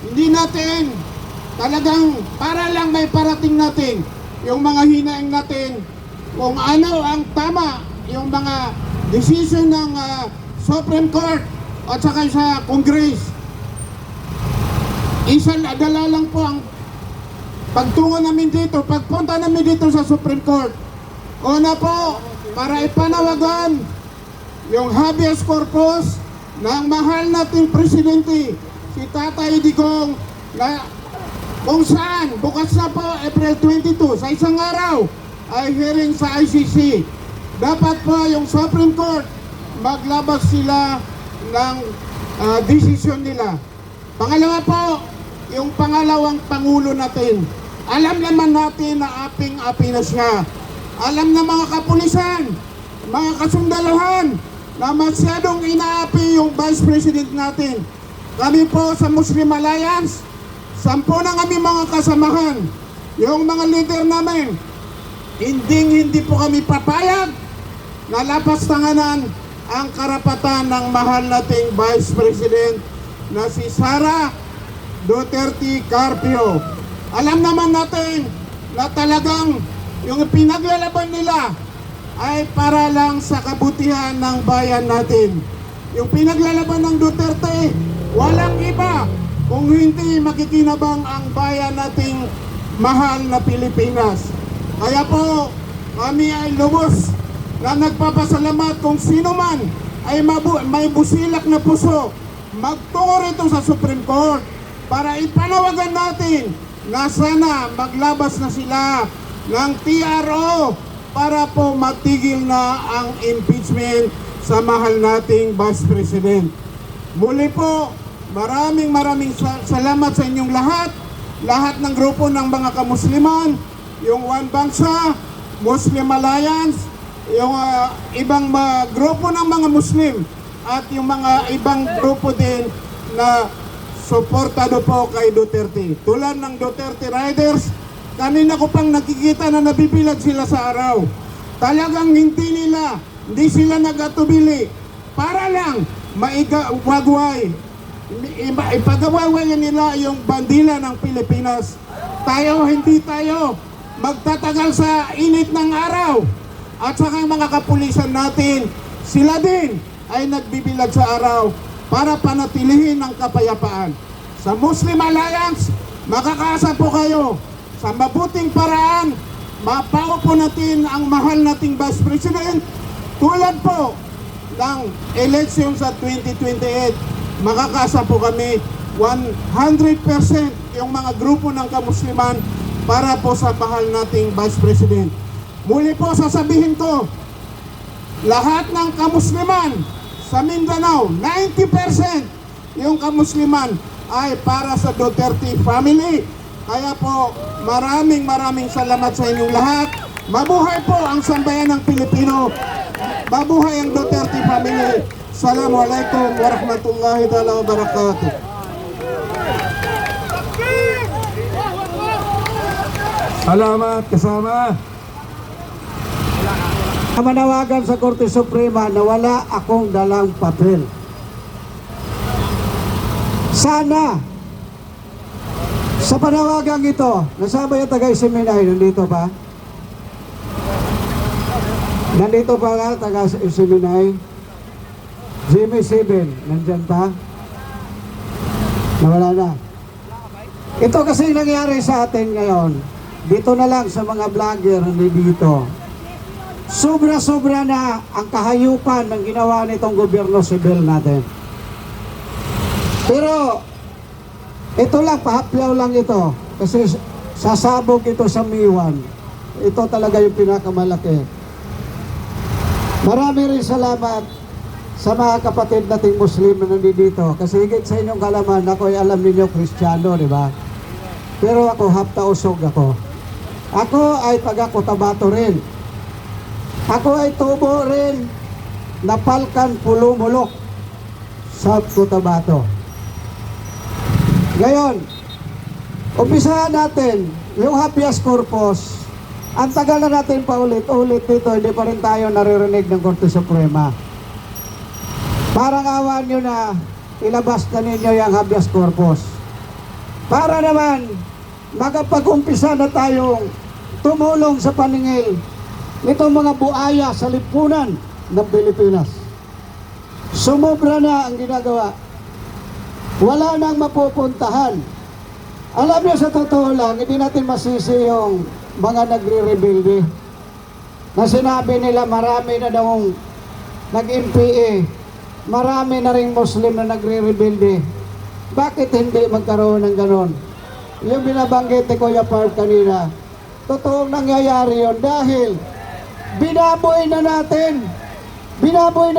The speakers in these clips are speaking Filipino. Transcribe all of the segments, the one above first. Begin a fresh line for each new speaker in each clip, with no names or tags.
hindi natin talagang para lang may parating natin yung mga hinaing natin kung ano ang tama, yung mga decision ng Supreme Court at saka sa Congress. Isang adala lang po ang pagtungo namin dito, pagpunta namin dito sa Supreme Court. Una po, para ipanawagan yung habeas corpus ng mahal nating presidente, si Tatay Digong, na kung saan bukas na po April 22 sa isang araw ay hearing sa ICC. Dapat po yung Supreme Court maglabas sila ng desisyon nila. Pangalawa po, yung pangalawang Pangulo natin. Alam naman natin na aping-api na siya. Alam na mga kapulisan, mga kasundalahan, na masyadong inaapi yung Vice President natin. Kami po sa Muslim Alliance, 10 na kami mga kasamahan. Yung mga leader namin, hindi po kami papayag na lapastanganan ang karapatan ng mahal nating Vice President na si Sara Duterte Carpio. Alam naman natin na talagang yung pinaglalaban nila ay para lang sa kabutihan ng bayan natin. Yung pinaglalaban ng Duterte, walang iba kung hindi makikinabang ang bayan nating mahal na Pilipinas. Kaya po, kami ay lubos na nagpapasalamat kung sino man ay may busilak na puso magtungo rito sa Supreme Court para ipanawagan natin na sana maglabas na sila ng TRO para po matigil na ang impeachment sa mahal nating Vice President. Muli po, maraming salamat sa inyong lahat ng grupo ng mga kamusliman, yung One Bansa, Muslim Alliance, yung ibang grupo ng mga Muslim at yung mga ibang grupo din na suportado po kay Duterte. Tulad ng Duterte Riders, kanina ko pang nakikita na nabibilag sila sa araw. Talagang hindi sila nagatubili para lang maigawagway. Ipagawagway nila yung bandila ng Pilipinas. Hindi tayo magtatagal sa init ng araw. At saka yung mga kapulisan natin, sila din ay nagbibilag sa araw para panatilihin ang kapayapaan. Sa Muslim Alliance, makakaasa po kayo sa mabuting paraan, mapaupo natin ang mahal nating Vice President tulad po ng election sa 2028. Makakaasa po kami 100% yung mga grupo ng kamusliman para po sa mahal nating Vice President. Muli po sasabihin ko, lahat ng kamusliman sa Mindanao, 90% yung kamusliman ay para sa Duterte family. Kaya po, maraming salamat sa inyong lahat. Mabuhay po ang sambayan ng Pilipino. Mabuhay ang Duterte family. Assalamualaikum warahmatullahi wabarakatuh.
Salamat kasama. Manawagan sa Korte Suprema na wala akong dalang papel. Sana sa panawagang ito, nasama yung taga-Isiminay, nandito ba? Nandito pa nga taga-Isiminay? Jimmy 7, nandyan pa? Nawala na. Ito kasi nangyari sa atin ngayon. Dito na lang sa mga vlogger, hindi dito. Sobra-sobra na ang kahayupan ng ginawa nitong gobyerno sibil natin. Pero ito lang, pahapyaw lang ito. Kasi sasabog ito sa Miwan. Ito talaga yung pinakamalaki. Marami rin salamat sa mga kapatid nating Muslim na nandito. Kasi higit sa inyong kalaman, ako ay alam ninyo Kristiyano, di ba? Pero ako, haptausog ako. Ako ay taga-Cotabato rin. Ako ay tubo rin na Palkan Pulumulok sa Cotabato. Ngayon, umpisahan natin yung habeas corpus. Ang tagal na natin paulit-ulit dito, hindi pa rin tayo naririnig ng Korte Suprema. Parang awan nyo na ilabas na ninyo yung habeas corpus. para naman makapag-umpisa na tayong tumulong sa paningil nitong mga buaya sa lipunan ng Pilipinas. Sumobra na ang ginagawa. Wala nang mapupuntahan. Alam niyo, sa totoo lang, hindi natin masisi yung mga nagre-rebelde na sinabi nila marami na daw nag-MPA, marami na ring Muslim na nagre-rebelde. Bakit hindi magkaroon ng ganon? Yung binabanggit ni Kuya Park kanina, totoong nangyayari yun dahil binaboy na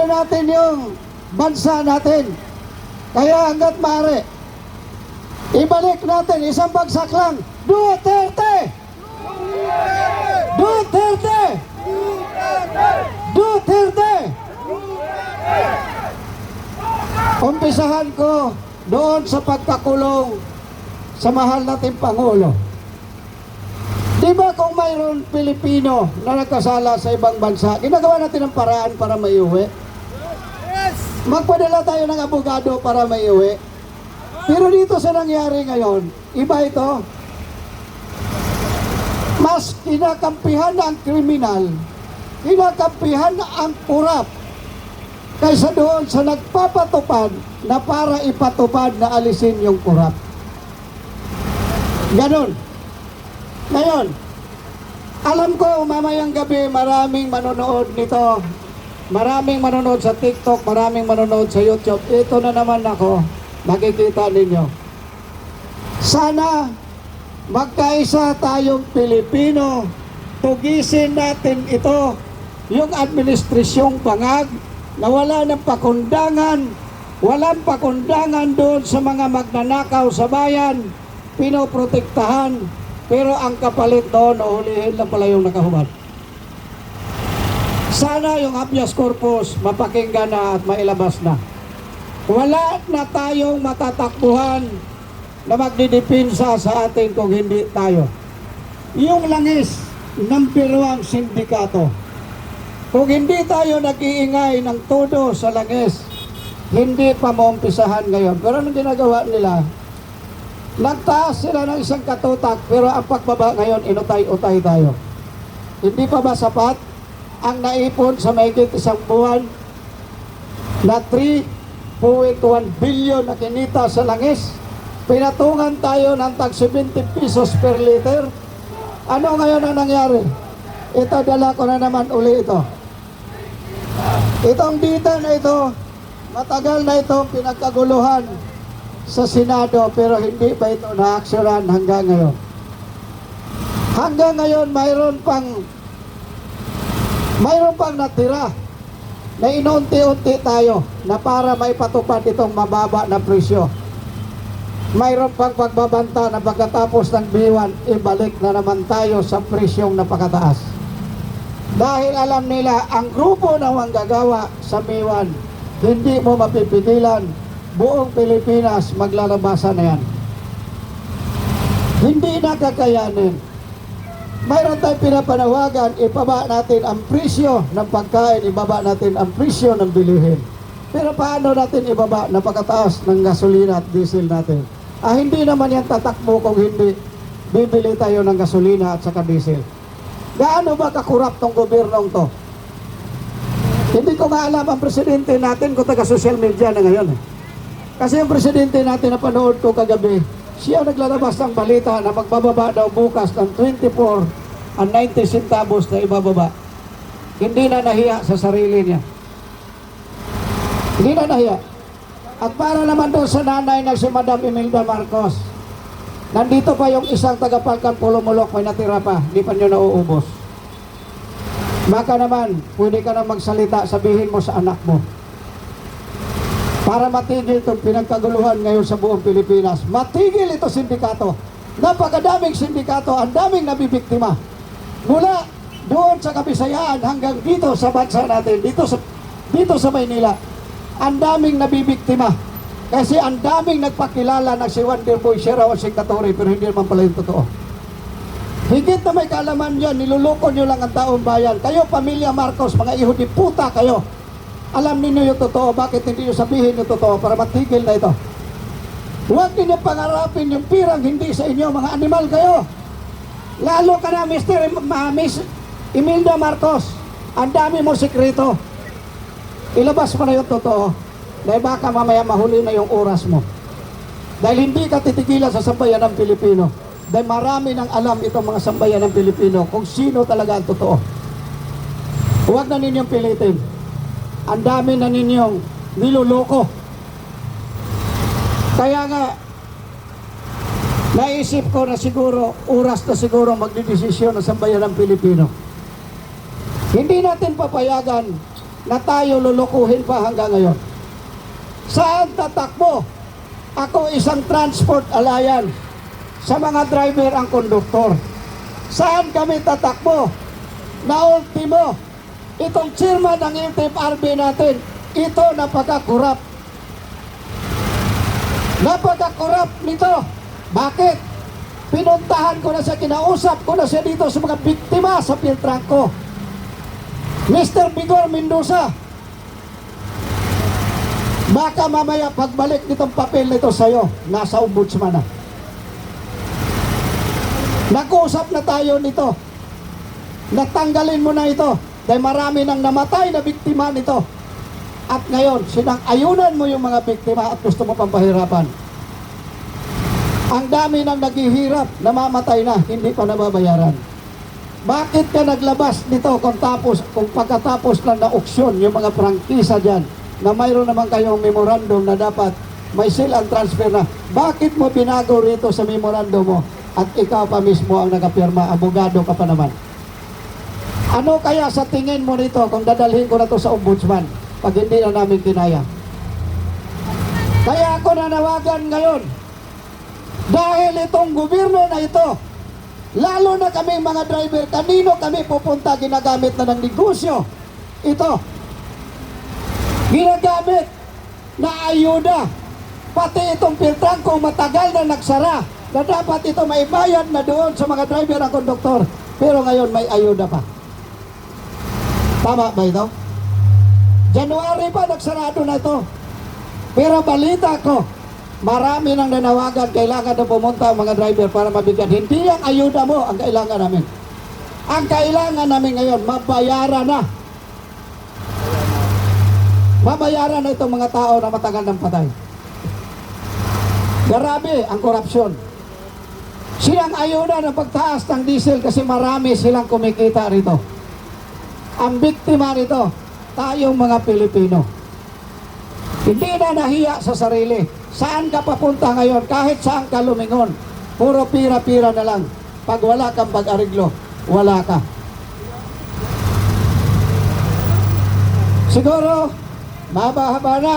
natin yung bansa natin. Kaya hanggat maaari, ibalik natin, isang bagsak lang, Duterte! Duterte! Duterte! Umpisahan ko doon sa pagkakulong sa mahal nating Pangulo. Di ba kung mayroon Pilipino na nagkasala sa ibang bansa, ginagawa natin ng paraan para maiuwi? Magpadala tayo ng abogado para maiuwi. Pero dito sa nangyari ngayon, iba ito. Mas kinakampihan na ang kriminal, kinakampihan na ang kurap, kaysa doon sa nagpapatupad na para ipatupad na alisin yung kurap. Ganon. Ngayon, alam ko mamayang gabi maraming manonood nito. Maraming manonood sa TikTok, maraming manonood sa YouTube. Ito na naman ako, makikita ninyo. Sana magkaisa tayong Pilipino, tugisin natin ito, yung administrasyong bangag, na wala ng pakundangan, walang pakundangan doon sa mga magnanakaw sa bayan, pinoprotektahan, pero ang kapalit doon, uhulihin lang pala yung nakahubad. Sana yung habeas corpus mapakinggan na at mailabas na. Wala na tayong matatakbuhan na magdidipinsa sa atin kung hindi tayo. Yung langis ng biruang sindikato, kung hindi tayo nag-iingay ng todo sa langis, hindi pa maumpisahan ngayon. Pero anong ginagawa nila? Nagtaas sila ng isang katutak, pero ang pagbaba ngayon, inutay-utay tayo. Hindi pa ba sapat ang naipon sa mahigit isang buwan na 3.1 billion na kinita sa langis? Pinatungan tayo ng tag 70 pesos per liter. Ano ngayon ang nangyari? Ito, dala ko na naman uli ito. Itong dita na ito, matagal na itong pinagkaguluhan sa Senado, pero hindi pa ito na-aksyonan hanggang ngayon. Hanggang ngayon, mayroon pang natira na inunti-unti tayo na para maipatupad itong mababa na presyo. Mayroon pang pagbabanta na pagkatapos ng B1, ibalik na naman tayo sa presyong napakataas. Dahil alam nila, ang grupo na manggagawa sa B1, hindi mo mapipigilan, buong Pilipinas maglalabasan na yan. Hindi na kakayanin. Mayroon tayong pinapanawagan, ibaba natin ang presyo ng pagkain, ibaba natin ang presyo ng bilihin. Pero paano natin ibaba na pagkataas ng gasolina at diesel natin? Hindi naman yan tatakbo kung hindi bibili tayo ng gasolina at saka diesel. Gaano ba kakurap tong gobyernong to? Hindi ko nga alam ang presidente natin kung taga-social media na ngayon. Kasi yung presidente natin na panood ko kagabi, siya naglalabas ng balita na magbababa daw bukas ng 24 ang 90 centavos na ibababa. Hindi na nahiya sa sarili niya. Hindi na nahiya. At para naman doon sa nanay na si Madam Imelda Marcos, nandito pa yung isang tagapagkan Pulumulok, may natira pa, hindi pa nyo nauubos. Baka naman, pwede ka na magsalita, sabihin mo sa anak mo. Para matigil itong pinagkaguluhan ngayon sa buong Pilipinas. Matigil ito sindikato. Napakadaming sindikato, ang daming nabibiktima. Mula doon sa Kabisayaan hanggang dito sa bansa natin, dito sa Maynila, ang daming nabibiktima. Kasi ang daming nagpakilala na si Wonderboy siya raw ang signatory, pero hindi naman pala yung totoo. Higit na may kaalaman yan, niluloko nyo lang ang taong bayan. Kayo, pamilya Marcos, mga iho di puta kayo. Alam niyo yung totoo, bakit hindi nyo sabihin yung totoo para matigil na ito? Huwag ninyo pangarapin yung pirang hindi sa inyo, mga animal kayo. Lalo ka na, Miss Imelda Marcos. Ang dami mo sekreto. Ilabas mo na yung totoo. Dahil baka mamaya mahuli na yung oras mo. Dahil hindi ka titigilan sa sambayan ng Pilipino. Dahil marami nang alam itong mga sambayan ng Pilipino kung sino talaga ang totoo. Huwag na ninyong pilitin. Ang dami na ninyong niloloko. Kaya nga, naisip ko na siguro, oras na siguro magdidesisyon ng sambayan ng Pilipino. Hindi natin papayagan na tayo lulukuhin pa hanggang ngayon. Saan tatakbo? Ako isang transport alliance sa mga driver ang konduktor. Saan kami tatakbo? Na ultimo, itong chairman ng LTFRB natin, ito napaka-corrupt. Napaka-corrupt nito. Bakit? Pinuntahan ko na siya, kinausap ko na siya dito sa mga biktima sa Piltrangco. Mr. Vigor Mendoza, baka mamaya pagbalik nitong papel nito sa'yo, nasa ombudsman na. Nag-uusap na tayo nito. Natanggalin mo na ito dahil marami nang namatay na biktima nito. At ngayon, sinang-ayunan mo yung mga biktima at gusto mo pang pahirapan. Ang dami nang naghihirap, namamatay na, hindi pa nababayaran. Bakit ka naglabas nito kung pagkatapos lang na auksyon yung mga prangkisa dyan na mayroon naman kayong memorandum na dapat may sale and transfer na. Bakit mo binago rito sa memorandum mo at ikaw pa mismo ang nakapirma, abogado ka pa naman? Ano kaya sa tingin mo nito kung dadalhin ko na to sa ombudsman pag hindi na namin kinaya? Kaya ako nanawagan ngayon dahil itong gobyerno na ito, lalo na kami mga driver, kanino kami pupunta ginagamit na ng negosyo? Ito, ginagamit na ayuda. Pati itong Piltrangco matagal na nagsara na dapat ito maibayad na doon sa mga driver at konduktor. Pero ngayon may ayuda pa. Tama ba ito? January pa nagsarado na ito. Pero balita ko, marami nang nanawagan, kailangan na pumunta ang mga driver para mabigyan. Hindi ang ayuda mo ang kailangan namin. Ang kailangan namin ngayon, mabayaran na. Mabayaran na itong mga tao na matagal ng patay. Grabe ang korupsyon. Silang ayuda ng pagtaas ng diesel kasi marami silang kumikita rito. Ang biktima nito, tayong mga Pilipino. Hindi na nahiya sa sarili. Saan ka papunta ngayon? Kahit saan ka lumingon, puro pira-pira na lang. Pag wala kang pag-ariglo, wala ka. Siguro, mahaba-haba na.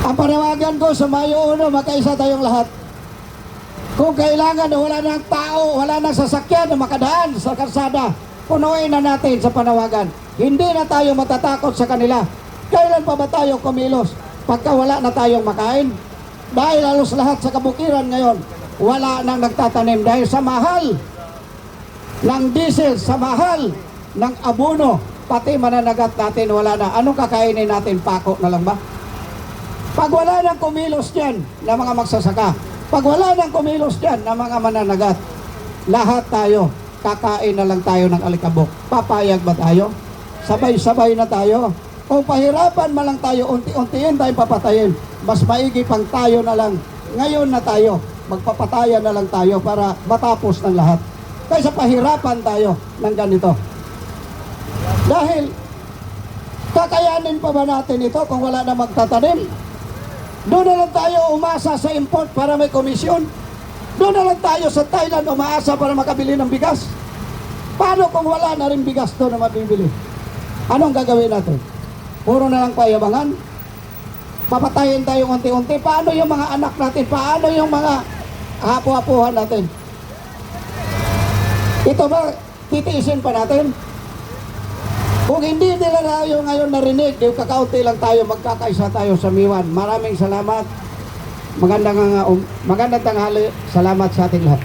Ang panawagan ko sa Mayo 1, magkaisa tayong lahat. Kung kailangan na wala ng tao, wala ng sasakyan na makadaan sa kalsada, punuin na natin sa panawagan. Hindi na tayo matatakot sa kanila. Kailan pa ba tayo kumilos? Pagka wala na tayong makain. Dahil halos lahat sa kabukiran ngayon, wala nang nagtatanim dahil sa mahal ng diesel, sa mahal ng abono, pati mananagat natin wala na. Anong kakainin natin? Pako na lang ba? Pag wala nang kumilos dyan na mga magsasaka, pag wala nang kumilos dyan na mga mananagat, lahat tayo, kakain na lang tayo ng alikabok. Papayag ba tayo? Sabay-sabay na tayo. Kung pahirapan man lang tayo, unti-untiin tayong papatayin. Mas maigi pang tayo na lang. Ngayon na tayo, magpapatayan na lang tayo para matapos ng lahat. Kaysa pahirapan tayo ng ganito. Dahil, kakayanin pa ba natin ito kung wala na magtatanim? Doon na lang tayo umasa sa import para may komisyon. Doon na lang tayo sa Thailand umaasa para makabili ng bigas. Paano kung wala na rin bigas doon na mabibili? Anong gagawin natin? Puro na lang payabangan? Papatayin tayo unti-unti? Paano yung mga anak natin? Paano yung mga hapu-hapuhan natin? Ito ba, titiisin pa natin? Kung hindi nila tayo ngayon narinig, yung kakaunti lang tayo, magkakaisa tayo sa Miwan. Maraming salamat. Magandang tanghali. Salamat sa ating lahat.